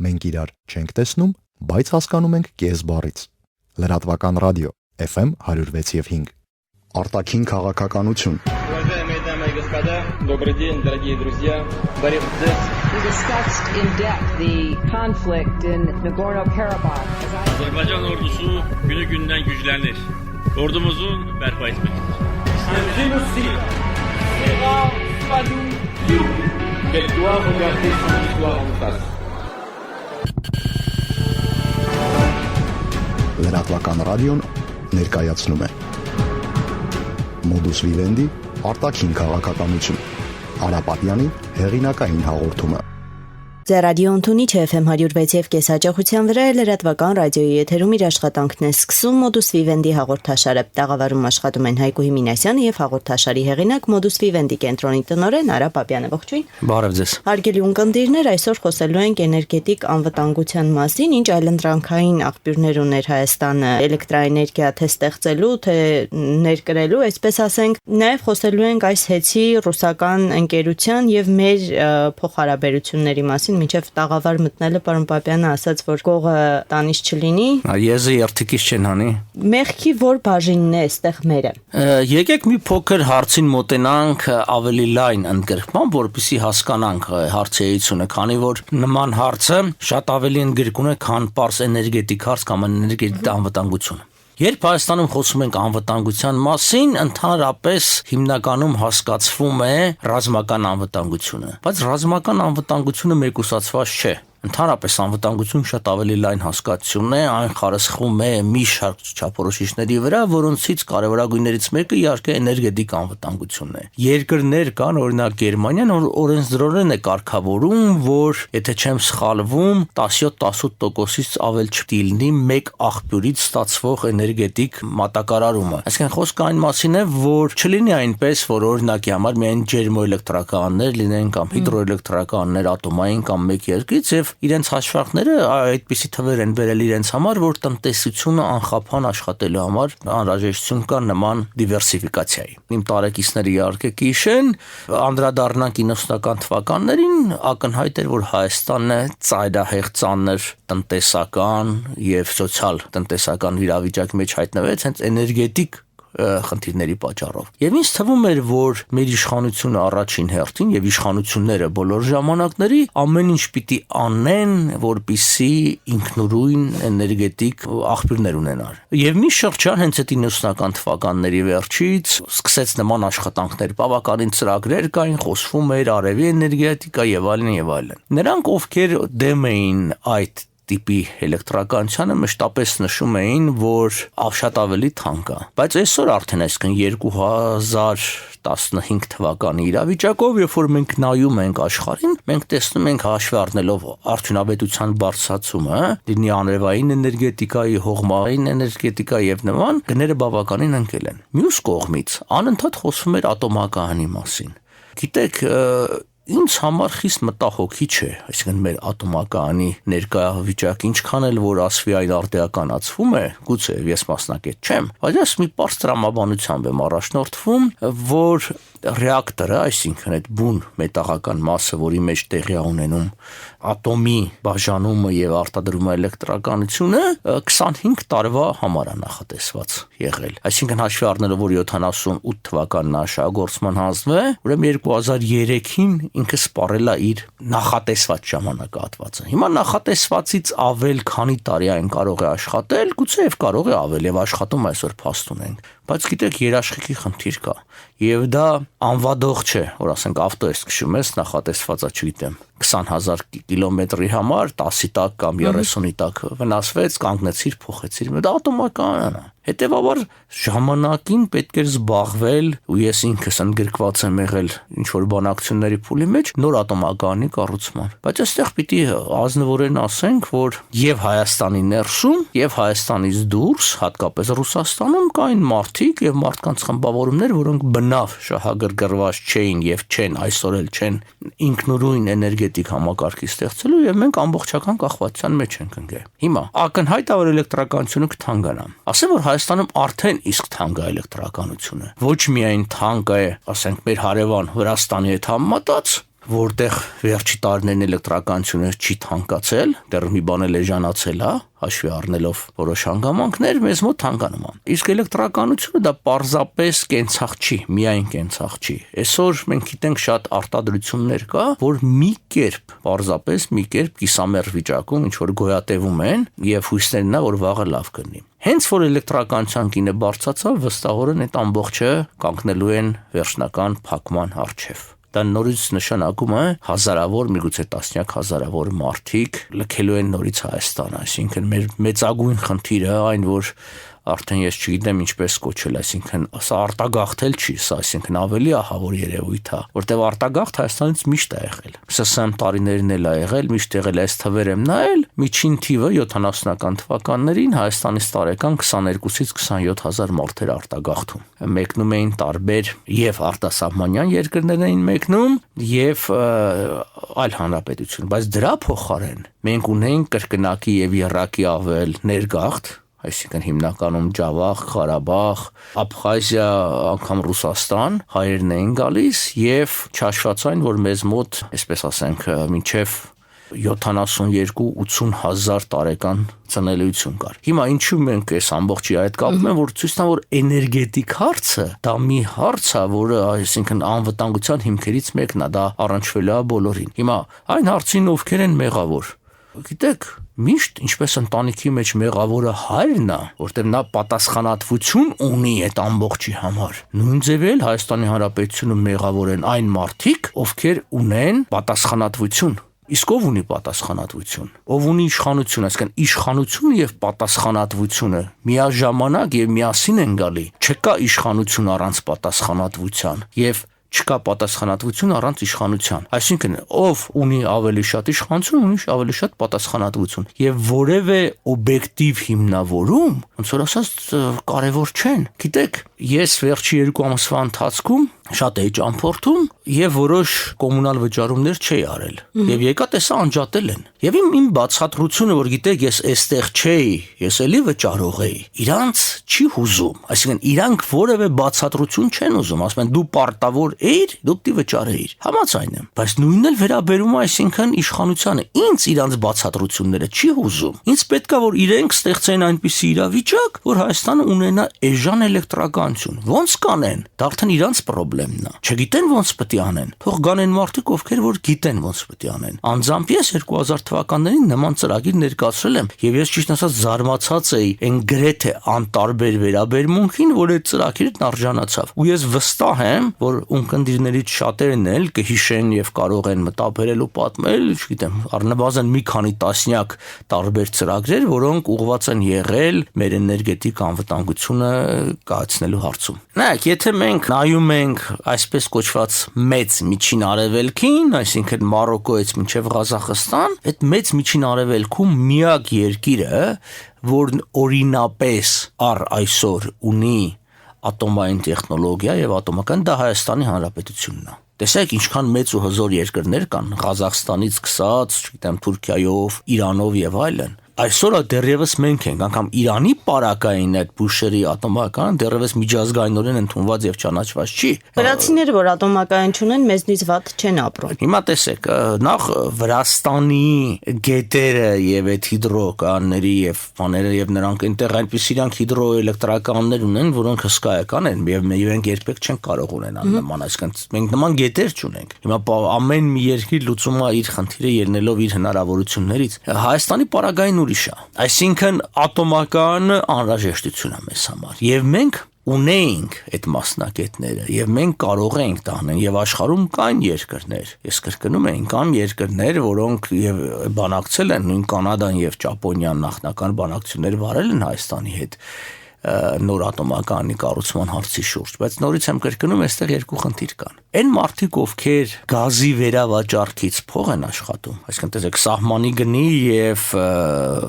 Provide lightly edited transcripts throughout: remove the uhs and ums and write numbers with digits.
Մենք իրար չենք տեսնում, բայց հասկանում ենք կես բառից։ Լրատվական ռադիո FM 106.5 Արտաքին քաղաքականություն Добрый день, дорогие друзья. Борис здесь. We discussed in depth the conflict in Nagorno-Karabakh. Azerbaycan ordusu günü günden güçlenir. Ordumuzun berpa etmektedir. Quelle doit regarder son histoire en face. Լրատվական ռադիոն ներկայացնում է Modus Vivendi արտաքին քաղաքականություն Արապատյանի հեղինակային հաղորդումը Ձեր ռադիոն թունի չէ FM 106 կեսաճախության վրա լրատվական ռադիոյի եթերում իր աշխատանքն է սկսում Modus Vivendi հաղորդաշարը տաղավարում աշխատում են Հայկո Հիմինասյանը եւ հաղորդաշարի հեղինակ Modus Vivendi կենտրոնի տնօրեն Արա Պապյանը ողջույն Բարև ձեզ Հարգելի ունկնդիրներ այսօր խոսելու ենք էներգետիկ անվտանգության մասին ինչ այլընտրանքային աղբյուրներ ուներ Հայաստանը էլեկտրաէներգիա թե ստեղծելու թե ներկրելու այսպես ասենք նաեւ խոսելու ենք այս հեցի ռուսական ընկերության եւ մեր փոխհարաբերությունների մասին մինչև տաղավար մտնելը պարոն Պապյանը ասաց, որ կողը տանից չլինի։ Եզի երթիկից չեն հանի։ Մեղքի որ բաժինն է այստեղ մերը։ Եկեք մի փոքր հարցին մոտենանք ավելի լայն ընդգրկման, որպեսզի հասկանանք հարցի էությունը, քանի որ նման հարցը շատ ավելի ընդգրկուն է, քան պարզ էներգետիկ հարց կամ էներգետիկ անվտանգություն։ Երբ Հայաստանում խոսում ենք անվտանգության մասին, ընդհանրապես հիմնականում հասկացվում է ռազմական անվտանգությունը, բայց ռազմական անվտանգությունը մեկուսացված չէ։ Ընդհանրապես անվտանգություն շատ ավելի լայն հասկացություն է, այն խարսխվում է մի շարք չափորոշիչների վրա, որոնցից կարևորագույններից մեկը իհարկե էներգետիկ անվտանգությունն է։ Երկրներ կան, օրինակ Գերմանիան, որ օրենսդրորեն է կարգավորում, որ եթե չեմ սխալվում, 17-18%-ից ավել չլինի մեկ աղբյուրից ստացվող էներգետիկ մատակարարումը։ Այսինքն խոսքը այն մասին է, որ չլինի այնպես, որ օրինակի համար միայն ջերմոէլեկտրականներ լինեն կամ հիդրոէլեկտրականներ ատոմային կամ մեկ երկրից եւ իրենց հաշվարկները այդպիսի թվեր են բերել իրենց համար, որ տնտեսությունը անխափան աշխատելու համար անհրաժեշտություն կա նման դիվերսիֆիկացիայի։ Իմ տարեկիցները իհարկե կհիշեն, անդրադառնանք 90-ական թվականներին, ակնհայտ էր, որ Հայաստանը ծայրահեղ ծանր տնտեսական եւ սոցիալ-տնտեսական վիճակի մեջ հայտնվեց հենց էներգետիկ խնդիրների պատճառով։ Եվ ինձ թվում էր, որ մեր իշխանությունը առաջին հերթին եւ իշխանությունները բոլոր ժամանակների ամեն ինչ պիտի անեն, որպիսի ինքնուրույն էներգետիկ աղբյուրներ ունենան։ Եվ մի շրջան հենց այդ 90-ական թվականների վերջից սկսեց նման աշխատանքներ, բավականին ծրագրեր կային, խոսվում էր արևի էներգետիկա եւ այլն եւ այլն։ Նրանք, ովքեր դեմ էին այդ տիպի էլեկտրականությանը մշտապես նշում էին, որ շատ ավելի թանկ է։ Բայց այսօր արդեն այսքան 2015 թվականի իրավիճակով, երբ որ մենք նայում ենք աշխարհին, մենք տեսնում ենք հաշվի առնելով արդյունավետության բարձրացումը, լինի անրևային էներգետիկայի, հողմային էներգետիկա եւ նման, գները բավականին ընկել են։ Մյուս կողմից անընդհատ խոսվում էր ատոմակայանի մասին։ Գիտեք, ինձ համար խիստ մտահոգիչ է, այսինքն մեր ատոմակայանի ներկայ վիճակը ինչքան էլ որ ասվի այն արդիականացվում է, գուցե ես մասնակից չեմ, բայց ես մի պարզ տրամաբանությամբ եմ առաջնորդվում, որ ռեակտորը, այսինքն այդ բուն մետաղական մասը, որի մեջ տեղի է ունենում ատոմի բաժանումը եւ արտադրումը էլեկտրականությունը 25 տարվա համար է նախատեսված եղել։ Այսինքն հաշվի առնելով, որ 78 թվականն աշահագործման հանձնվել է, ուրեմն 2003-ին ինքը սպառել է իր նախատեսված ժամանակահատվածը։ Հիմա նախատեսվածից ավել քանի տարի այն կարող է աշխատել, գուցե եւ կարող է ավել եւ աշխատում այսօր փաստ ունենք։ Բայց գիտեք, երաշխիքի խնդիր կա։ Եվ դա անվադող չէ, որ ասենք ավտոյս քշում ես նախատեսվածա, չգիտեմ, 20,000 կիլոմետրի համար 10-ի տակ կամ 30-ի տակ վնասվեց, կանգնեցիր, փոխեցիր։ Դա ատոմական է։ Հետևաբար ժամանակին պետք է զբաղվել, ու ես ինքս ընդգրկված եմ եղել ինչ-որ բանակցությունների փուլի մեջ նոր ատոմակայանի կառուցման։ Բայց այստեղ պիտի ազնվորեն ասենք, որ եւ Հայաստանի ներսում, եւ Հայաստանից դուրս, հատկապես Ռուսաստանում կային մարդիկ եւ մարդկանց խմբավորումներ, որոնք բնավ շահագրգռված չէին եւ չեն, այսօր էլ չեն ինքնուրույն էներգետիկ համակարգի ստեղծելու եւ մենք ամբողջական կախվածության մեջ ենք ընկել։ Հիմա ակնհայտ է, որ էլեկտրականությունը կթանկանա։ Ասեմ, որ Հայաստանում արդեն իսկ թանկ է էլեկտրականությունը։ Ոչ միայն թանկ է, ասենք, մեր հարևան Վրաստանի հետ համեմատած, որտեղ վերջի տարիներին էլեկտրականությունը չի թանկացել, դեռ մի բան էլ էժանացել է, հաշվի առնելով որոշ հանգամանքներ, մեզ մոտ թանկանում է։ Իսկ էլեկտրականությունը դա պարզապես կենցաղ չի, միայն կենցաղ չի։ Այսօր մենք գիտենք շատ արտադրություններ կա, որ մի կերպ, պարզապես մի կերպ կիսամեռ վիճակում ինչ որ գոյատևում են եւ հույսներն է որ վաղը լավ կլինի։ Հենց որ էլեկտրականության գինը բարձրացավ, վստահորեն այդ ամբողջը կանգնելու են վերջնական փակման առջև։ Դա նորից նշանակում է հազարավոր, միգուցե տասնյակ հազարավոր մարդիկ լքելու են նորից Հայաստան, այսինքն մեր մեծագույն խնդիրը այն որ արդեն ես չգիտեմ ինչպես կոչել, այսինքն սա արտագաղթել չի, սա այսինքն ավելի ահավոր երևույթ է, որտեղ արտագաղթ Հայաստանից միշտ է եղել։ ՍՍՄ տարիներին էլ է եղել, միշտ եղել է այս թվեր եմ նայել, միջին թիվը 70-ական թվականներին Հայաստանից տարեկան 22-ից 27 հազար մարդեր արտագաղթում։ Մեկնում էին տարբեր եւ արտասահմանյան երկրներ էին մեկնում եւ այլ հանրապետություն, բայց դրա փոխարեն մենք ունենք կրկնակի եւ եռակի ավել ներգաղթ, այսինքն հիմնականում Ջավախ, Ղարաբաղ, Աբխազիա, անգամ Ռուսաստան, հայերն էին գալիս եւ չհաշված այն, որ մեզ մոտ, այսպես ասենք, մինչեւ 72-80 հազար տարեկան ծնելիություն կար։ Հիմա ինչու մենք այս ամբողջի այդ կապում ենք, որ ցույց տան, որ էներգետիկ հարցը դա մի հարց է, որը այսինքն անվտանգության հիմքերից մեկն է, դա առնչվելու է բոլորին։ Հիմա այն հարցին ովքեր են մեղավոր։ Գիտեք, միշտ ինչպես ընտանիքի մեջ մեղավորը հայրն է, որտեղ նա պատասխանատվություն ունի այդ ամբողջի համար։ Նույն ձև էլ Հայաստանի Հանրապետությունում մեղավոր են այն մարդիկ, ովքեր ունեն պատասխանատվություն։ Իսկ ով ունի պատասխանատվություն։ Ով ունի իշխանություն, այսինքն իշխանությունը եւ պատասխանատվությունը միաժամանակ եւ միասին են գալի։ Չկա իշխանություն առանց պատասխանատվության եւ չկա պատասխանատվություն առանց իշխանության։ Այսինքն ով ունի ավելի շատ իշխանություն, ունի ավելի շատ պատասխանատվություն եւ որևէ օբյեկտիվ հիմնավորում, ոնց որ ասած, կարեւոր չեն։ Գիտեք, ես վերջի 2 ամսվա ընթացքում շատ էի ճամփորդում եւ որոշ կոմունալ վճարումներ չէի արել։ Եվ եկա տեսա անջատել են։ Եվ իմ բացատրությունը, որ գիտեք, ես այստեղ չէի, ես էլի վճարող էի։ Իրանց չի հուզում, այսինքն իրանք որևէ բացատրություն չեն ուզում, ասում են դու պարտավոր էիր, դու պիտի վճարեիր։ Համաձայն եմ, բայց նույնն էլ վերաբերում է այսինքն իշխանությանը։ Ինձ իրանց բացատրությունները չի հուզում։ Ինձ պետքա որ իրենք ստեղծեն այնպիսի իրավիճակ, որ Հայաստանը ունենա էժան էլեկտրականություն։ Ոնց կանեն։ Դա արդեն իրանց խնդիրն է։ Չգիտեն ոնց պետք է անեն։ Թող գանեն մարդիկ, ովքեր որ գիտեն ոնց պետք է անեն։ Անձամբ ես 2000 թվականներին նման ծրագիր ներկայացրել եմ եւ ես ճիշտ ասած զարմացած էի այն գրեթե անտարբեր վերաբերմունքին, որ այդ ծրագիրն արժանացավ։ Ու ես վստահ եմ, որ ունկնդիրներից շատերն էլ կհիշեն եւ կարող են մտաբերել ու պատմել, չգիտեմ, առնվազն մի քանի տասնյակ տարբեր ծրագրեր, որոնք ուղղված են եղել մեր էներգետիկ անվտանգությունը կայացնելու հարցում։ Նայեք, եթե մենք նայում ենք այսպես կոչված մեծ միջին արևելքին, այսինքն Մարոկոից մինչև Ղազախստան, այդ մեծ միջին արևելքում միակ երկիրը, որն օրինապես առ այսօր ունի ատոմային տեխնոլոգիա եւ ատոմական, դա Հայաստանի Հանրապետությունն է։ Տեսեք ինչքան մեծ ու հզոր երկրներ կան, Ղազախստանից սկսած, չգիտեմ, Թուրքիայով, Իրանով եւ այլն։ Այսօր դեռևս մենք ենք, անգամ Իրանի պարակային այդ Բուշերի ատոմական դեռևս միջազգայինորեն ընդունված եւ ճանաչված չի։ Վրացիները, որ ատոմակայան չունեն, մեզնից վատ չեն ապրում։ Հիմա տեսեք, նախ Վրաստանի գետերը եւ այդ հիդրոկանների եւ բաները եւ նրանք այնտեղ այնպես իրանք հիդրոէլեկտրականներ ունեն, որոնք հսկայական են եւ մենք երբեք չենք կարող ունենալ նման, այսինքն մենք նման գետեր չունենք։ Հիմա ամեն մի երկիր լուծում է իր խնդիրը ելնելով իր հնարավորություններից։ Հայաստանի պարագային ուրիշ է։ Այսինքն ատոմական անհրաժեշտություն է մեզ համար եւ մենք ունենք այդ մասնակետները եւ մենք կարող ենք տանել եւ աշխարհում կան երկրներ, ես կրկնում եմ, կան երկրներ, որոնք եւ բանակցել են, նույն Կանադան եւ Ճապոնիան նախնական բանակցություններ վարել են Հայաստանի հետ նոր ատոմականի կառուցման հարցի շուրջ, բայց նորից եմ կրկնում, այստեղ երկու խնդիր կան։ Այն մարդիկ, ովքեր գազի վերավաճառքից փող են աշխատում, այսինքն տեսեք սահմանի գնի եւ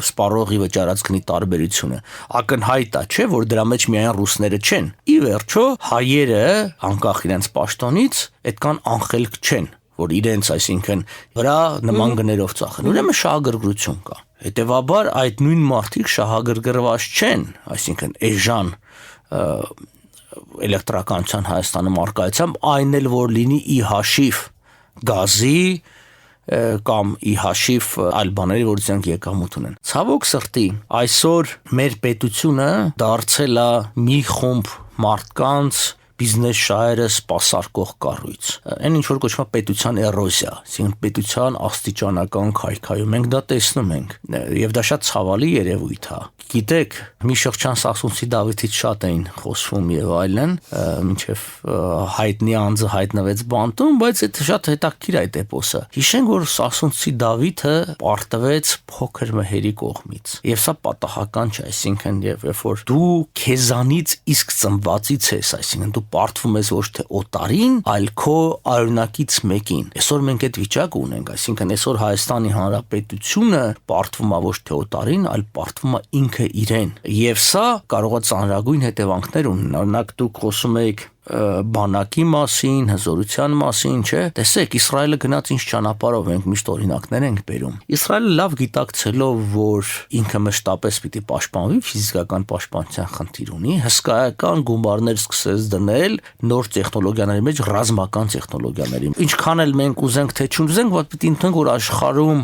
սպառողի վճարած գնի տարբերությունը, ակնհայտ է, չէ, որ դրա մեջ միայն ռուսները չեն։ Ի վերջո հայերը, անկախ իրենց պաշտոնից, այդքան անխելք չեն, որ իրենց, այսինքն, վրա նման գներով ծախեն։ Ուրեմն շահագրգռություն կա։ Հետևաբար այդ նույն մարդիկ շահագրգռված չեն, այսինքն էժան էլեկտրականության Հայաստանում արկայությամբ, այն էլ որ լինի ի հաշիվ գազի կամ ի հաշիվ այլ բաների, որ դրանք եկամուտ ունեն։ Ցավոք սրտի, այսօր մեր պետությունը դարձել է մի խումբ մարդկանց բիզնես շահերը սպասարկող կառույց։ Այն ինչ որ կոչվում է պետության էրոզիա, այսինքն պետության աստիճանական քայքայում։ Մենք դա տեսնում ենք, եւ դա շատ ցավալի երևույթ է։ Գիտեք, մի շրջան Սասունցի Դավիթից շատ էին խոսվում եւ այլն, մինչեւ հայտնի անձը հայտնվեց բանտում, բայց այդ շատ հետաքրքիր է այդ էպոսը։ Հիշենք, որ Սասունցի Դավիթը պարտվեց փոքր մհերի կողմից։ Եվ սա պատահական չէ, այսինքն երբ որ դու քեզանից իսկ ծնվածից ես, այսինքն դու պարտվում ես ոչ թե օտարին, այլ քո արյունակից մեկին։ Այսօր մենք այդ վիճակը ունենք, այսինքն այսօր Հայաստանի Հանրապետությունը պարտվում է ոչ թե օտարին, այլ պարտվում է ինքը իրեն։ Եվ սա կարող է ծանրագույն հետևանքներ ունենալ։ Օրինակ դուք խոսում եք բանակի մասին, հզորության մասին, չէ՞։ Տեսեք, Իսրայելը գնաց ինչ ճանապարհով, մենք միշտ օրինակներ ենք բերում։ Իսրայելը լավ գիտակցելով, որ ինքը մշտապես պիտի պաշտպանվի, ֆիզիկական պաշտպանության խնդիր ունի, հսկայական գումարներ սկսեց դնել նոր տեխնոլոգիաների մեջ, ռազմական տեխնոլոգիաների։ Ինչքան էլ մենք ուզենք թե չուզենք, բայց պիտի ընդունենք, որ աշխարհում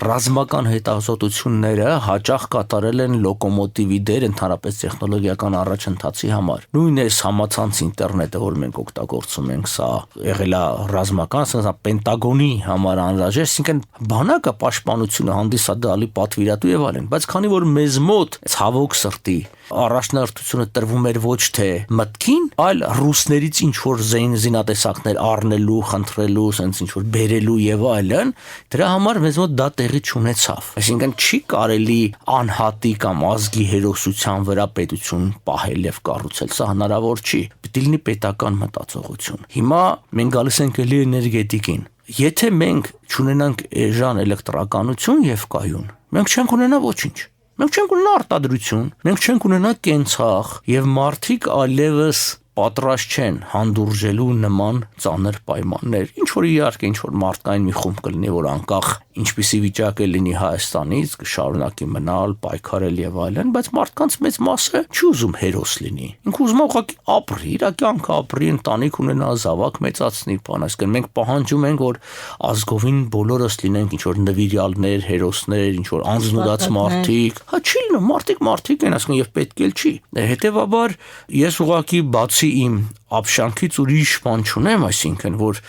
ռազմական հետազոտությունները հաճախ կատարել են լոկոմոտիվի դեր ընդհանրապես տեխնոլոգիական առաջընթացի համար։ Նույն էս համացանց ինտերնետը, որ մենք օգտագործում ենք, սա եղել է ռազմական, ասենք Պենտագոնի համար անհրաժեշտ, այսինքն բանակը պաշտպանությունը հանդիսադալի պատվիրատու եւ այլն, բայց քանի որ մեզ մոտ ցավոք սրտի առաջնահերթությունը տրվում էր ոչ թե մտքին, այլ ռուսներից ինչ որ զինատեսակներ առնելու, խնդրելու, ասենց ինչ որ բերելու եւ այլն, դրա համար մեզ մոտ դա տեղի չունեցավ։ Այսինքն չի կարելի անհատի կամ ազգի հերոսության վրա պետություն պահել եւ կառուցել, սա հնարավոր չի։ Պիտի լինի պետական մտածողություն։ Հիմա մենք գալիս ենք էլի էներգետիկին։ Եթե մենք չունենանք էժան էլեկտրականություն եւ կայուն, մենք չենք ունենա ոչինչ։ Մենք չենք ունենա արտադրություն, մենք չենք ունենա կենցաղ եւ մարդիկ այլևս պատրաստ չեն հանդուրժելու նման ծանր պայմաններ։ Ինչ որ իհարկե ինչ որ մարդկային մի խումբ կլինի, որ անկախ ինչպիսի վիճակ է լինի Հայաստանից, կշարունակի մնալ, պայքարել եւ այլն, բայց մարդկանց մեծ մասը չի ուզում հերոս լինի։ Ինքը ուզում է ուղղակի ապրի, իր կյանքը ապրի, ընտանիք ունենա, զավակ մեծացնի, բան, այսինքն մենք պահանջում ենք, որ ազգովին բոլորս լինենք ինչ որ նվիրյալներ, հերոսներ, ինչ որ անձնուրաց մարդիկ։ Հա չի լինում, մարդիկ են, այսինքն եւ պետք էլ չի։ Հետեւաբար ես ուղղակի բացի իմ ապշանքից ուրիշ բան չունեմ, այսինքն որ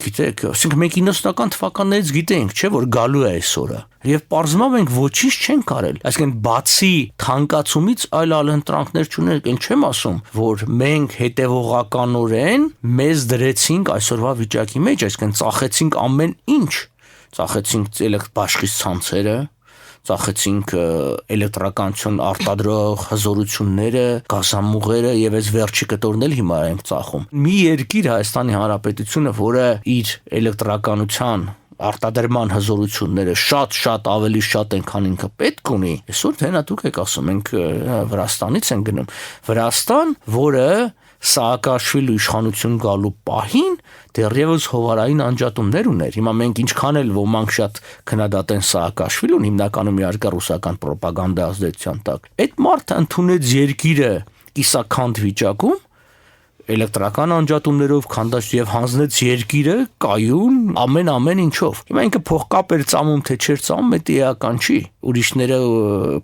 գիտեք, այսինքն մենք 90-ական թվականներից գիտենք, չէ՞ որ գալու է այսօրը։ Եվ պարզվում ենք ոչինչ չեն կարել։ Այսինքն բացի թանկացումից այլ ալընտրանքներ չունենք, այն չեմ ասում, որ մենք հետևողականորեն մեզ դրեցինք այսօրվա վիճակի մեջ, այսինքն ծախեցինք ամեն ինչ։ Ծախեցինք բաշխից ցանցերը, ծախեցինք էլեկտրականություն արտադրող հզորությունները, գազամուղերը եւ այս վերջի կտորն էլ հիմա ենք ծախում։ Մի երկիր Հայաստանի Հանրապետությունը, որը իր էլեկտրականության արտադրման հզորությունները շատ ավելի շատ են, քան ինքը պետք ունի։ Այսօր դենա դուք եք ասում, մենք Վրաստանից ենք գնում։ Վրաստան, որը Սաակաշվիլի իշխանություն գալու պահին դեռևս հովարային անջատումներ ուներ։ Հիմա մենք ինչքան էլ ոմանք շատ քննադատեն Սաակաշվիլուն, հիմնականում իհարկե ռուսական ռոպագանդա ազդեցության տակ։ Այդ մարդը ընդունեց երկիրը կիսաքանդ վիճակում, էլեկտրական անջատումներով քանդած եւ հանձնեց երկիրը կայուն ամեն ինչով։ Հիմա ինքը փողկապ էր ծամում, թե չէր ծամում, դա էական չի։ Ուրիշները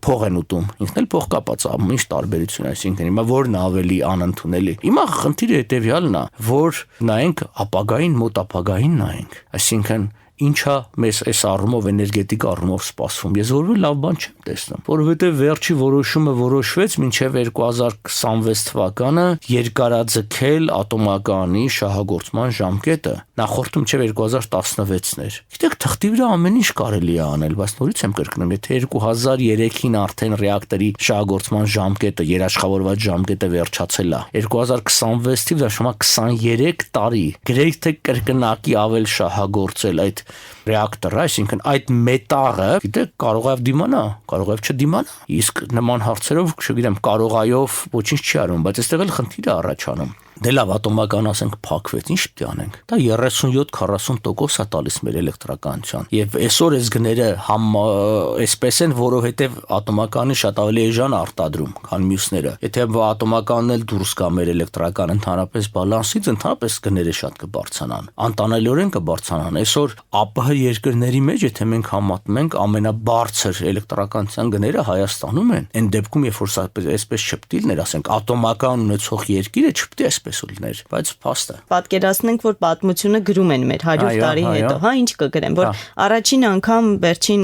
փող են ուտում, ինքն էլ փողկապ է ծամում, ինչ տարբերություն է, այսինքն հիմա որն է ավելի անընդունելի։ Հիմա խնդիրը հետեւյալն է, որ նայենք ապագային, մոտ ապագային նայենք, այսինքն ինչա մեզ այս առումով էներգետիկ առումով սպասվում։ Ես որևէ լավ բան չեմ տեսնում, որովհետև վերջի որոշումը որոշվեց մինչև 2026 թվականը երկարաձգել ատոմականի շահագործման ժամկետը։ Նախորդում չէ 2016-ն էր։ Գիտեք, թղթի վրա ամեն ինչ կարելի է անել, բայց նորից եմ կրկնում, եթե 2003-ին արդեն ռեակտորի շահագործման ժամկետը, երաշխավորված ժամկետը վերջացել է, 2026-ի վրա 23 տարի գրեթե կրկնակի ավել շահագործել այդ ռեակտորը, այսինքն այդ մետաղը, գիտեք, կարող է դիմանա, կարող է չդիմանա։ Իսկ նման հարցերով, չգիտեմ, կարողայով ոչինչ չի արվում, բայց այստեղ էլ խնդիր է առաջանում։ Դե լավ, ատոմական ասենք փակվեց, ինչ պետք է անենք։ Դա 37-40% է տալիս մեր էլեկտրականության։ Եվ այսօր այս գները այսպես են, որովհետև ատոմականի շատ ավելի էժան արտադրում, քան մյուսները։ Եթե ատոմականն էլ դուրս գա մեր էլեկտրական ընդհանրապես բալանսից, ընդհանրապես գները շատ կբարձրանան։ Անտանելիորեն կբարձրանան։ Այսօր ԱՊՀ երկրների մեջ, եթե մենք համատենք, ամենաբարձր էլեկտրականության գները Հայաստանում են։ Այն դեպքում, երբ որ այսպես չպետք ասենք ատոմական ունեցող երկիրը չպետք է այսպես լիներ, բայց փաստ է։ Պատկերացնենք, որ պատմությունը գրում են մեր 100 տարի հետո, հա, ինչ կգրեն, որ առաջին անգամ վերջին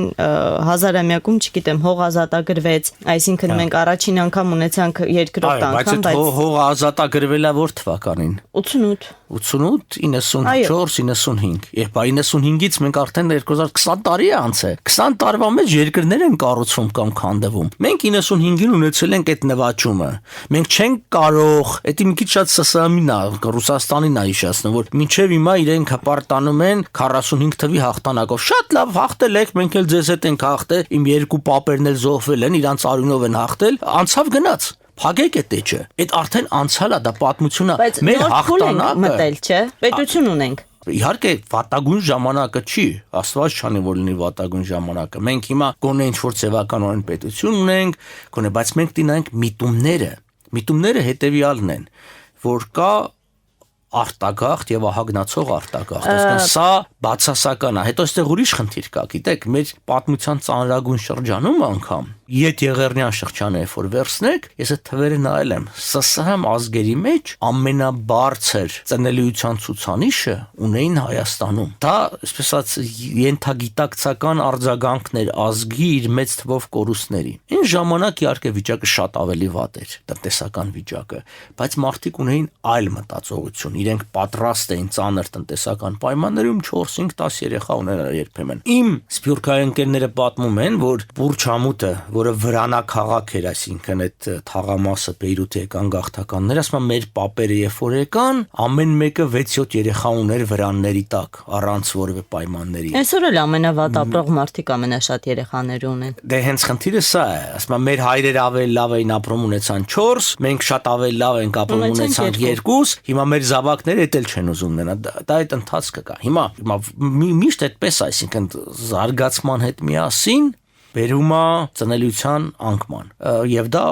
1000-ամյակում, չգիտեմ, հող ազատագրվեց, այսինքն մենք առաջին անգամ ունեցանք երկրորդ անգամ, բայց հող ազատագրվելա որ թվականին։ 88, 94, 95։ Երբ 95-ից մենք արդեն 2020 տարի է անցել։ 20 տարվա մեջ երկրներ են կառուցվում կամ քանդվում։ Մենք 95-ին ունեցել ենք այդ նվաճումը։ Մենք չենք կարող, դա մի քիչ շատ ՍՍՄ-ին է, Ռուսաստանին է հիշեցնում, որ մինչև հիմա իրենք հպարտանում են 45 թվի հաղթանակով։ Շատ լավ հաղթել եք, մենք էլ ձեզ հետ ենք հաղթել, իմ երկու պապերն էլ զոհվել են, իրանց արյունով են հաղթել, անցավ գնաց։ Փակեք այդ էջը։ Այդ արդեն անցյալ է, դա պատմություն է։ Մեր հաղթանակը մտել, չէ՞։ Պետություն ունենք։ Իհարկե վատագույն ժամանակը չի, Աստված չանի որ լինի վատագույն ժամանակը։ Մենք հիմա գոնե ինչ-որ ձևականորեն պետություն ունենք, գոնե, բայց մենք դինանք միտումները։ Միտումները հետևյալն են, որ կա արտագաղթ եւ ահագնացող արտագաղթ։ Այսինքն սա բացասական է։ Հետո այստեղ ուրիշ խնդիր կա, գիտեք, մեր պատմության ծանրագույն շրջանում անգամ Ետեղեռնյան շրջանը երբ որ վերցնեք, ես այդ թվերը նայել եմ, ՍՍՀ ազգերի մեջ ամենաբարձր ծնելիության ցուցանիշը ունեին Հայաստանում։ Դա, այսպես ասած, ենթագիտակցական արձագանքներ ազգի իր մեծ թվով կորուստների։ Այն ժամանակ իհարկե վիճակը շատ ավելի վատ էր, տնտեսական վիճակը, բայց մարդիկ ունեին այլ մտածողություն, իրենք պատրաստ էին ծանր տնտեսական պայմաններում 4-5-10 երեխա ունենալ երբեմն։ Իմ սփյուռքահայ ընկերները պատմում են, որ Բուրջ Համուտը, որը վրանաքաղաք էր, այսինքն այդ թաղամասը Բեյրութի եկան գաղթականներ, ասում են մեր պապերը երբ որ եկան, ամեն մեկը 6-7 երեխա ուներ վրանների տակ, առանց որևէ պայմանների։ Այսօր էլ ամենավատ ապրող մարդիկ ամենաշատ երեխաներ ունեն։ Դե հենց խնդիրը սա է, ասում են մեր հայրերը ավելի լավ էին ապրում, ունեցան 4, մենք շատ ավելի լավ ենք ապրում, ունեցանք 2, հիմա մեր զավակները դա էլ չեն ուզում ունենալ, դա այդ ընթացքը կա։ Հիմա միշտ այդպես, այսինքն զարգացման հետ միասին բերում է ծնելիության անկման եւ դա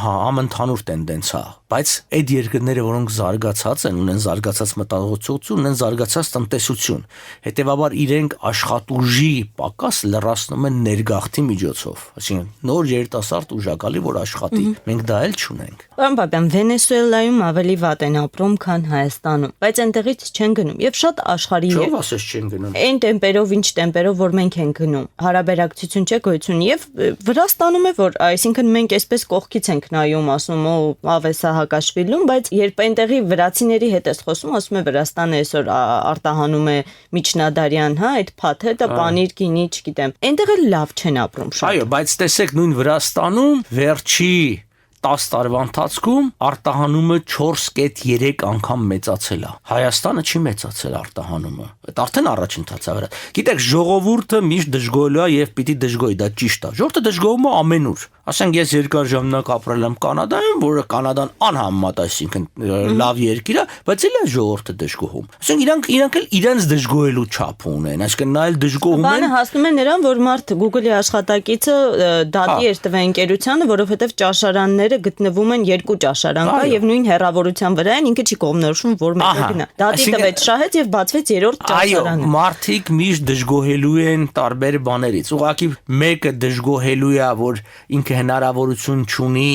համընդհանուր տենդենս է, բայց այդ երկրները, որոնք զարգացած են, ունեն զարգացած մտածողություն, ունեն զարգացած տնտեսություն, հետեւաբար իրենք աշխատուժի պակաս լրացնում են ներգաղթի միջոցով, այսինքն նոր երիտասարդ ուժակալի, որ աշխատի, մենք դա էլ չունենք։ Պարոն Պապյան, Վենեսուելայում ավելի վատ են ապրում, քան Հայաստանում, բայց այնտեղից չեն գնում եւ շատ աշխարհի Չով ասես չեն գնում։ Այն տեմպերով, ինչ տեմպերով, որ մենք ենք գնում, հարաբերակցություն չէ գոյություն եւ Վրաստանում է, որ այսինքն մենք այսպես կողքից ենք նայում, ասում ու ավեսա Հակաշվիլուն, բայց երբ այնտեղի վրացիների հետ ես խոսում, ասում է Վրաստանը այսօր արտահանում է միջնադարյան, հա, այդ փաթեթը, պանիր, գինի, չգիտեմ։ Այնտեղ էլ լավ չեն ապրում շատ։ Այո, բայց տեսեք նույն Վրաստանում վերջի 10 տարվա ընթացքում արտահանումը 4.3 անգամ մեծացել է։ Հայաստանը չի մեծացել արտահանումը։ Դա արդեն առաջընթաց է վրա։ Գիտեք, ժողովուրդը միշտ դժգոհելու է եւ պիտի դժգոհի, դա ճիշտ է։ Ժողովուրդը դժգոհում է ամենուր։ Ասենք ես երկար ժամանակ ապրել եմ Կանադայում, որը Կանադան անհամեմատ, այսինքն լավ երկիր է, բայց էլ է ժողովուրդը դժգոհում։ Ասենք իրանք էլ իրենց դժգոհելու չափ ունեն, այսինքն նա էլ դժգոհում են։ Բանը հասնում է նրան, որ մարդ Google-ի աշխատակիցը դատի էր տվել ընկերությանը, որովհետեւ ճաշարանները գտնվում են 2 ճաշարան կա եւ նույն հեռավորության վրա են, ինքը չի կողմնորոշում, որ մեկը գնա։ Դատի տվեց, շահեց եւ բացվեց 3-րդ ճաշարանը։ Այո, մարդիկ միշտ դժգոհելու են տարբեր բաներից։ Ուղղակի մեկը դժգոհելու է, որ ինքը հնարավորություն չունի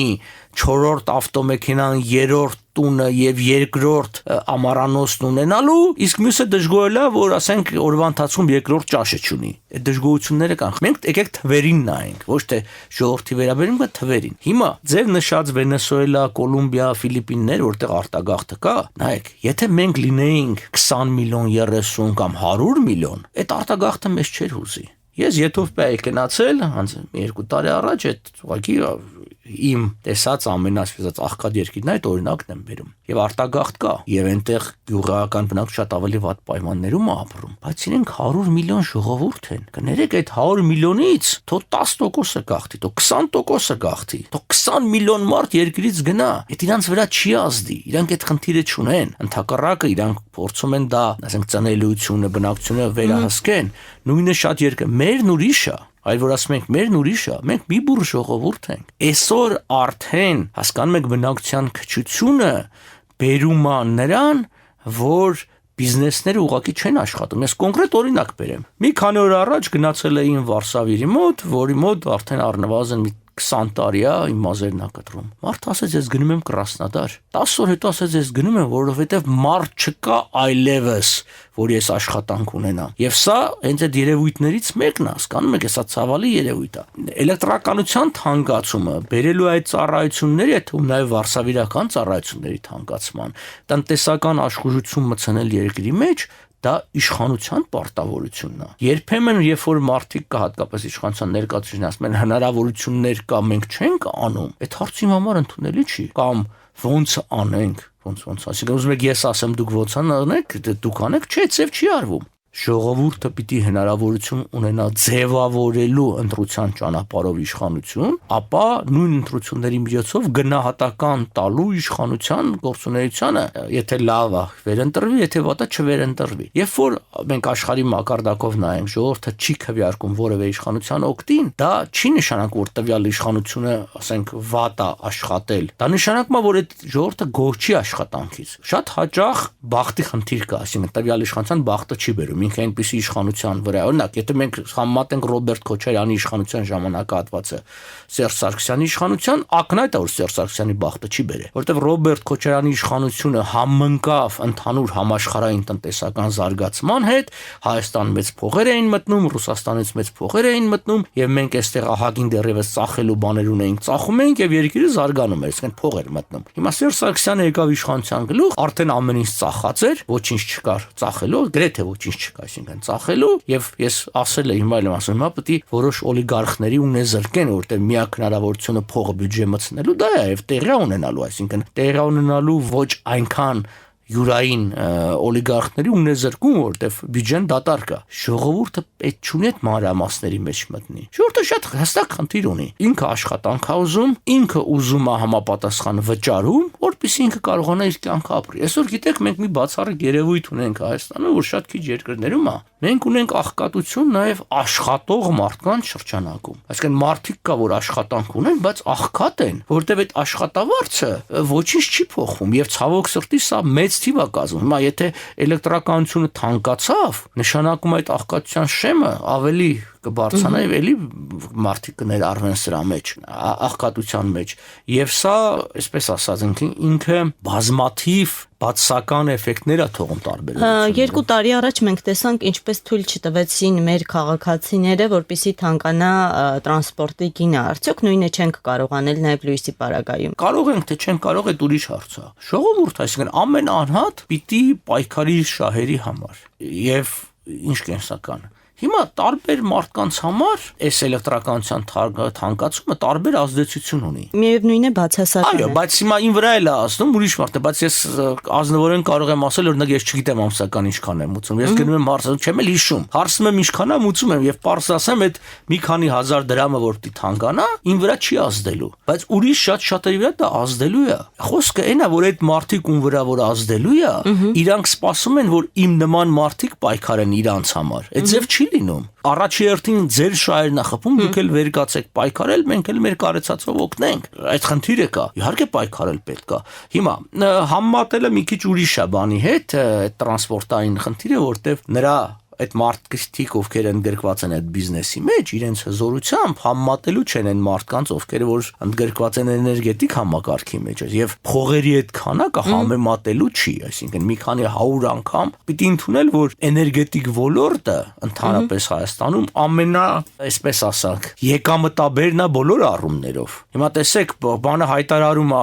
4-րդ ավտոմեքենան, 3-րդ տունը եւ 2-րդ ամառանոցն ունենալու, իսկ մյուսը դժգոհելա, որ ասենք օրվա ընթացքում 2-րդ ճաշը չունի։ Այդ դժգոհությունները կան։ Մենք եկեք թվերին նայենք, ոչ թե ժողովրդի վերաբերում, բայց թվերին։ Հիմա ձեր նշած Վենեսուելա, Կոլումբիա, Ֆիլիպիններ, որտեղ արտագաղթը կա, նայեք, եթե մենք լինեինք 20 միլիոն, 30 կամ 100 միլիոն, այդ արտագաղթը մեզ չէր հուզի։ Ես Եթովպիայի գնացել, 2 տարի առաջ, այդ ուղղակի իմ տեսած ամենասպասած աղքատ երկիրն այդ օրինակն եմ բերում։ Եվ արտագաղթ կա, եւ այնտեղ գյուղական բնակ շատ ավելի վատ պայմաններում է ապրում, բայց իրենք 100 միլիոն ժողովուրդ են։ Կներեք այդ 100 միլիոնից թող 10%-ը գաղթի, թող 20%-ը գաղթի, թող 20 միլիոն մարդ երկրից գնա, այդ իրանց վրա չի ազդի, իրանք այդ խնդիրը չունեն, ընդհակառակը իրանք փորձում են դա, ասենք ծնելիությունը, բնակչությունը վերահսկեն, նույնը շատ երկրներ, մերն ուրիշ է։ Այլ որ ասում ենք մերն ուրիշ է, մենք մի բուր ժողովուրդ ենք։ Այսօր արդեն հասկանում եք բնակչության քչությունը բերում է նրան, որ բիզնեսները ուղղակի չեն աշխատում։ Ես կոնկրետ օրինակ բերեմ։ Մի քանի օր առաջ գնացել էին Վարշավիրի մոտ, որի մոտ արդեն առնվազն մի 20 տարի է իմ մազերն ակտրում։ Մարդ ասեց, ես գնում եմ Կրասնոդար։ 10 օր հետո ասեց, ես գնում եմ, որովհետև մարդ չկա այլևս, որ ես աշխատանք ունենամ։ Եվ սա հենց այդ երևույթներից մեկն է, հասկանում եք, սա ցավալի երևույթ է։ Էլեկտրականության թանկացումը, բերելու այդ ծառայությունների, այդ ու նաև վարշավիրական ծառայությունների թանկացման, տնտեսական աշխուժություն մտցնել երկրի մեջ, դա իշխանության պարտավորությունն է։ Երբեմն երբ որ մարդիկ կա հատկապես իշխանության ներկայացուցիչն ասում են հնարավորություններ կա, մենք չենք անում, այդ հարցի համար ընդունելի չի, կամ ոնց անենք, ոնց, այսինքն ուզում եք ես ասեմ դուք ոնց անեք, դուք անեք, չէ, ծև չի արվում։ Ժողովուրդը պիտի հնարավորություն ունենա ձևավորելու ընտրության ճանապարհով իշխանություն, ապա նույն ընտրությունների միջոցով գնահատական տալու իշխանության գործունեությանը, եթե լավ է, վերընտրվի, եթե վատ է, չվերընտրվի։ Երբ որ մենք աշխարհի մակարդակով նայենք, ժողովուրդը չի քվեարկում որևէ իշխանության օգտին, դա չի նշանակում, որ տվյալ իշխանությունը, ասենք, վատ է աշխատել։ Դա նշանակում է, որ այդ ժողովուրդը գոհ չի աշխատանքից։ Շատ հաճախ բախտի խնդիր կա, այսինքն տվյալ իշխանության բախտը չի բերում։ Ինքը այնպիսի իշխանության վրա, օրինակ, եթե մենք համեմատենք Ռոբերտ Քոչարյանի իշխանության ժամանակահատվածը Սերժ Սարգսյանի իշխանության, ակնհայտ է, որ Սերժ Սարգսյանի բախտը չի բերել, որովհետև Ռոբերտ Քոչարյանի իշխանությունը համընկավ ընդհանուր համաշխարհային տնտեսական զարգացման հետ, Հայաստան մեծ փողեր էին մտնում, Ռուսաստանից մեծ փողեր էին մտնում, եւ մենք այստեղ ահագին դեռևս ծախելու բաներ ունեինք, ծախում էինք եւ երկիրը զարգանում էր, այսինքն փող էր մտնում։ Հիմա Սերժ Սարգսյանը եկավ իշխանության գլուխ, արդեն ամեն ինչ ծախած էր, ոչինչ չկար ծախելու, գրեթե ոչինչ չկա, այսինքն ծախելու, եւ ես ասել եմ, հիմա եմ ասում, հիմա պետք է որոշ օլիգարխների ունեզրկեն, որտեղ միակ հնարավորությունը փողը բյուջե մտցնելու դա է, եւ տեղի ունենալու, այսինքն տեղի ունենալու ոչ այնքան յուրային օլիգարխների ունեզրկում, որտեղ բյուջեն դատարկ է։ Ժողովուրդը պետք չունի այդ մանրամասների մեջ մտնի։ Ժողովուրդը շատ հստակ խնդիր ունի։ Ինքը աշխատանք է ուզում, ինքը ուզում է համապատասխան վճարում, որպեսզի ինքը կարողանա իր կյանքը ապրի։ Այսօր գիտեք, մենք մի բացառիկ երևույթ ունենք Հայաստանում, որ շատ քիչ երկրներում է։ Մենք ունենք աղքատություն նաև աշխատող մարդկանց շրջանակում։ Այսինքն մարդիկ կա, որ աշխատանք ունեն, բայց աղքատ են, որտեղ այդ աշխատավարձը ոչինչ չի փոխվում եւ ցավոք սրտի սա մեծ թիվ է կազմում։ Հիմա եթե էլեկտրականությունը թանկացավ, նշանակում է այդ աղքատության շեմը ավելի կբարձրանա եւ էլի մարդիկ կներառվեն սրա մեջ, աղքատության մեջ։ Եվ սա, այսպես ասած, ինքը բազմաթիվ բացասական էֆեկտներ է թողում տարբերությունները։ 2 տարի առաջ մենք տեսանք ինչպես թույլ չտվեցին մեր քաղաքացիները, որպեսզի թանկանա տրանսպորտի գինը։ Արդյոք նույնը չենք կարող անել նաև լույսի պարագայում։ Կարող ենք, թե չենք կարող, այդ ուրիշ հարց է։ Ժողովուրդ, այսինքն ամեն անհատ պիտի պայքարի շահերի համար եւ ինչ կենսական։ Հիմա տարբեր մարդկանց համար այս էլեկտրականության թանկացումը տարբեր ազդեցություն ունի։ Միևնույն է բացասական։ Այո, բայց հիմա ին վրա էլ է ասում ուրիշ մարդ է, բայց ես ազնվորեն կարող եմ ասել, օրինակ ես չգիտեմ ամսական ինչքան եմ ուծում։ Ես գնում եմ հարցնում, չեմ էլ հիշում։ Հարցնում եմ ինչքան եմ ուծում եմ եւ պարզ ասեմ, այդ մի քանի հազար դրամը որ պիտի թանկանա, ին վրա չի ազդելու։ Բայց ուրիշ շատերի վրա դա ազդելու է։ Խոսքը այն է, որ այդ մարդիկ ում վրա որ ազդելու է, իրանք սպասում են, որ իմ նման մարդիկ պայքարեն իրանց համար։ Այդ ձև չի լինում։ Առաջի հերթին ձեր շահերն է խփում, դուք էլ վեր կացեք պայքարել, մենք էլ մեր կարեցածով օգնենք։ Այդ խնդիրը կա։ Իհարկե պայքարել պետք է։ Հիմա համեմատելը մի քիչ ուրիշ է բանի հետ, այդ տրանսպորտային խնդիրը, որտեղ նրա այդ մարդիկ, ովքեր ընդգրկված են այդ բիզնեսի մեջ, իրենց հզորությամբ համեմատելու չեն այն մարդկանց, ովքեր որ ընդգրկված են էներգետիկ համակարգի մեջ, եւ փողերի այդ քանակը համեմատելու չի, այսինքն մի քանի 100 անգամ պիտի ընդունել, որ էներգետիկ ոլորտը ընդհանրապես Հայաստանում ամենա, այսպես ասենք, եկամտաբերն է բոլոր առումներով։ Հիմա տեսեք, բանը հայտարարում է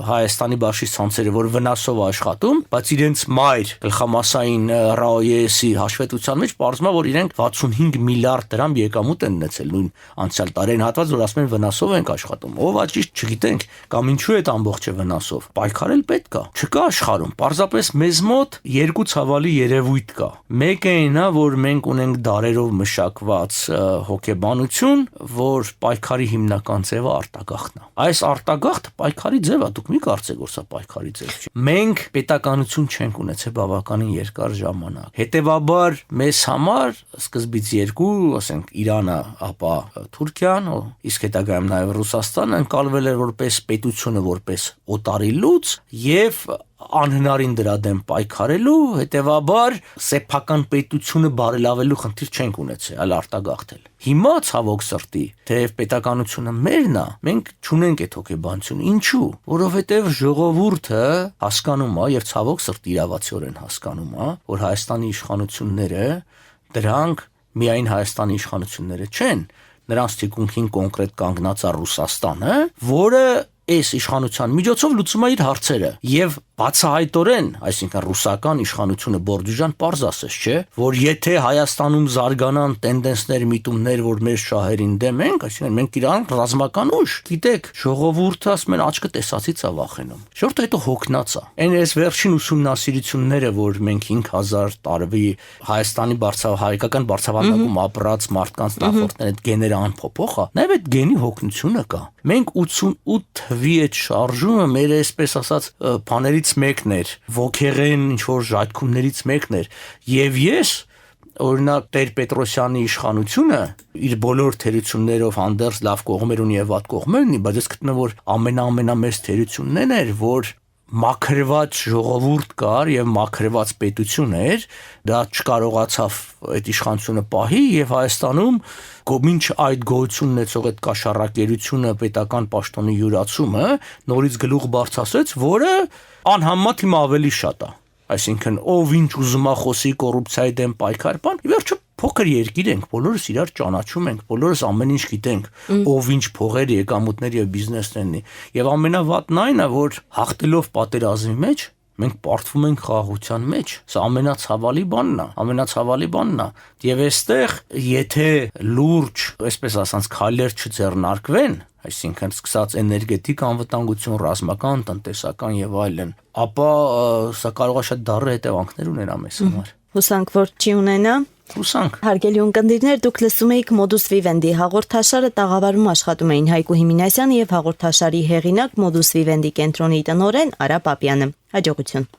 Հայաստանի բաշխի ցանցերը, որ վնասով աշխատում, բայց իրենց մայր գլխամասային ՌԱՕԵ-ի այդպիսի հաշվետվության մեջ պարզվում է, որ իրենք 65 միլիարդ դրամ եկամուտ են ունեցել նույն անցյալ տարին հատված, որ ասում են վնասով ենք աշխատում։ Ով է ճիշտ չգիտենք, կամ ինչու է այդ ամբողջը վնասով։ Պայքարել պետք է։ Չկա աշխարհում։ Պարզապես մեզ մոտ երկու ցավալի երևույթ կա։ Մեկը այն է, որ մենք ունենք դարերով մշակված հոգեբանություն, որ պայքարի հիմնական ձևը արտագաղթն է։ Այս արտագաղթը պայքարի ձև է, դուք մի կարծեք, որ սա պայքարի ձև չի։ Մենք պետականություն չենք ունեցել բավականին երկար ժամանակ։ Հետևաբար մեզ համար սկզբից երկու, ասենք Իրանը, ապա Թուրքիան, իսկ հետագայում նաև Ռուսաստանը ընկալվել էր որպես պետությունը, որպես օտարի լուծ եւ անհնարին դրա դեմ պայքարելու, հետևաբար սեփական պետությունը բարելավելու խնդիր չենք ունեցել, այլ արտագաղթել։ Հիմա ցավոք սրտի, թեև պետականությունը մերն է, մենք չունենք այդ հոգեբանությունը։ Ինչու՞։ Որովհետև ժողովուրդը հասկանում է եւ ցավոք սրտի իրավացիորեն հասկանում է, որ Հայաստանի իշխանությունները դրանք միայն Հայաստանի իշխանությունները չեն, նրանց թիկունքին կոնկրետ կանգնած է Ռուսաստանը, որը այս իշխանության միջոցով լուծում է իր հարցերը եւ բացահայտորեն, այսինքն ռուսական իշխանությունը Բորդյուժան պարզ ասես, չէ, որ եթե Հայաստանում զարգանան տենդենսներ, միտումներ, որ մեր շահերին դեմ ենք, այսինքն մենք իրան ռազմական ուժ, գիտեք, ժողովուրդը ասում են աչքը տեսածից է վախենում։ Շորտը հետո հոգնած է։ Այն այս վերջին ուսումնասիրությունները, որ մենք 5000 տարվա Հայաստանի հայկական բարձրավանդակում ապրած մարդկանց նախորդներ այդ գեները անփոփոխ է, նաեւ այդ գենի հոգնությունը կա։ Մենք 88 թվի այդ շարժումը մեր այսպես ասած բաներից մեկն էր, ոգեղեն ինչ-որ ժայթքումներից մեկն էր, եւ ես օրինակ Տեր-Պետրոսյանի իշխանությունը իր բոլոր թերություններով հանդերձ լավ կողմեր ունի եւ վատ կողմեր ունի, բայց ես գտնեմ, որ ամենամեծ թերությունն էր, որ մաքրված ժողովուրդ կար եւ մաքրված պետություն էր, դա չկարողացավ այդ իշխանությունը պահի եւ Հայաստանում գոմինչ այդ գոյություն ունեցող այդ կաշառակերությունը, պետական պաշտոնի յուրացումը նորից գլուխ բարձրացրեց, որը անհամեմատ հիմա ավելի շատ է։ Այսինքն ով ինչ ուզում է խոսի կոռուպցիայի դեմ պայքար, բան, ի վերջո փոքր երկիր ենք, բոլորս իրար ճանաչում ենք, բոլորս ամեն ինչ գիտենք, ով ինչ փողեր, եկամուտներ եւ բիզնեսներ ունի։ Եվ ամենավատն այն է, որ հաղթելով պատերազմի մեջ մենք պարտվում ենք խաղաղության մեջ։ Սա ամենացավալի բանն է, Եվ այստեղ, եթե լուրջ, այսպես ասած, քայլեր չձեռնարկվեն, այսինքն սկսած էներգետիկ անվտանգություն, ռազմական, տնտեսական եւ այլն, ապա սա կարող է շատ դառը հետևանքներ ունենա մեզ համար։ Հուսանք, որ չի ունենա։ Հուսանք։ Հարգելի ունկնդիրներ, դուք լսում եք Modus Vivendi հաղորդաշարը, տաղավարում աշխատում էին Հայկու Հիմինասյանը եւ հաղորդաշարի հեղինակ Modus Vivendi կենտրոնի տնօրեն Արա Պապյանը։ Հաջողություն։